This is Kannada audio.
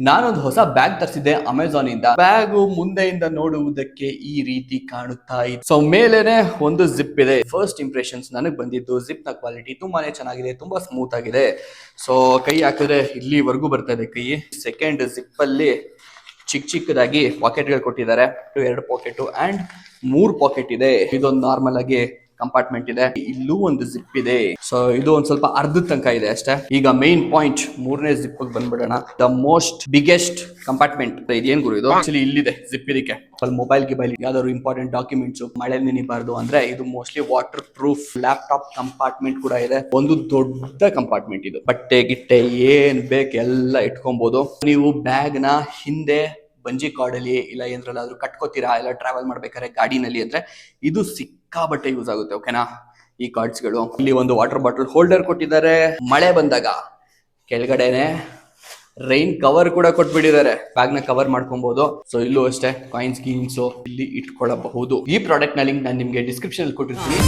ನಾನೊಂದು ಹೊಸ ಬ್ಯಾಗ್ ತರಿಸಿದ್ದೆ ಅಮೆಝಾನ್ ಇಂದ. ಬ್ಯಾಗ್ ಮುಂದೆಯಿಂದ ನೋಡುವುದಕ್ಕೆ ಈ ರೀತಿ ಕಾಣುತ್ತಾ ಇದೆ. ಸೊ ಮೇಲೆನೆ ಒಂದು ಜಿಪ್ ಇದೆ. ಫಸ್ಟ್ ಇಂಪ್ರೆಷನ್ಸ್ ನನಗೆ ಬಂದಿದ್ದು ಜಿಪ್ ನ ಕ್ವಾಲಿಟಿ ತುಂಬಾನೇ ಚೆನ್ನಾಗಿದೆ, ತುಂಬಾ ಸ್ಮೂತ್ ಆಗಿದೆ. ಸೊ ಕೈ ಹಾಕಿದ್ರೆ ಇಲ್ಲಿವರೆಗೂ ಬರ್ತಾ ಇದೆ ಕೈ. ಸೆಕೆಂಡ್ ಜಿಪ್ ಅಲ್ಲಿ ಚಿಕ್ಕದಾಗಿ ಪಾಕೆಟ್ಗಳು ಕೊಟ್ಟಿದ್ದಾರೆ. 2 ಪಾಕೆಟ್ ಅಂಡ್ 3 ಪಾಕೆಟ್ ಇದೆ. ಇದೊಂದು ನಾರ್ಮಲ್ ಆಗಿ ಕಂಪಾರ್ಟ್ಮೆಂಟ್ ಇದೆ. ಇಲ್ಲೂ ಒಂದು ಜಿಪ್ ಇದೆ. ಸೊ ಇದು ಒಂದ್ ಸ್ವಲ್ಪ ಅರ್ಧದ ತನಕ ಇದೆ ಅಷ್ಟೇ. ಈಗ ಮೇನ್ ಪಾಯಿಂಟ್ 3ನೇ ಜಿಪ್ ಬಂದ್ಬಿಡೋಣ. ದ ಮೋಸ್ಟ್ ಬಿಗ್ಗೆಸ್ಟ್ ಕಂಪಾರ್ಟ್ಮೆಂಟ್ ಇದೇನ್ ಗುರು ಇದು? ಆಕ್ಚುಲಿ ಇಲ್ಲಿದೆ ಜಿಪ್ ಇದಕ್ಕೆ. ಮೊಬೈಲ್ ಯಾವ್ದಾದ್ರು ಇಂಪಾರ್ಟೆಂಟ್ ಡಾಕ್ಯುಮೆಂಟ್ಸ್ ಮಳೆ ನೆನಿಬಾರ್ದು ಅಂದ್ರೆ ಇದು mostly water proof. Laptop compartment ಕೂಡ ಇದೆ. ಒಂದು ದೊಡ್ಡ ಕಂಪಾರ್ಟ್ಮೆಂಟ್ ಇದು. ಬಟ್ಟೆ ಗಿಟ್ಟೆ ಏನ್ ಬೇಕು ಎಲ್ಲ ಇಟ್ಕೊಬಹುದು. ನೀವು ಬ್ಯಾಗ್ ನ ಹಿಂದೆ ಬಂಜಿ ಕಾರ್ಡಲ್ಲಿ ಇಲ್ಲ ಏನಾದ್ರೂ ಕಟ್ಕೋತೀರಾ, ಇಲ್ಲ ಟ್ರಾವೆಲ್ ಮಾಡ್ಬೇಕಾದ್ರೆ ಗಾಡಿನಲ್ಲಿ ಅಂದ್ರೆ ಇದು ಸಿಕ್ಕಾಬಟ್ಟೆ ಯೂಸ್ ಆಗುತ್ತೆ. ಓಕೆನಾ? ಈ ಕಾರ್ಡ್ಸ್ ಗಳು. ಇಲ್ಲಿ ಒಂದು ವಾಟರ್ ಬಾಟಲ್ ಹೋಲ್ಡರ್ ಕೊಟ್ಟಿದ್ದಾರೆ. ಮಳೆ ಬಂದಾಗ ಕೆಳಗಡೆನೆ ರೈನ್ ಕವರ್ ಕೂಡ ಕೊಟ್ಬಿಟ್ಟಿದ್ದಾರೆ. ಬ್ಯಾಗ್ ನ ಕವರ್ ಮಾಡ್ಕೊಬಹುದು. ಸೊ ಇಲ್ಲೂ ಅಷ್ಟೇ ಕಾಯಿನ್ಸ್ ಗೀನ್ಸ್ ಇಲ್ಲಿ ಇಟ್ಕೊಳ್ಳಬಹುದು. ಈ ಪ್ರಾಡಕ್ಟ್ ನ ಲಿಂಕ್ ನಾನು ನಿಮ್ಗೆ ಡಿಸ್ಕ್ರಿಪ್ಷನ್ ಅಲ್ಲಿ ಕೊಟ್ಟಿರ್ತೀನಿ.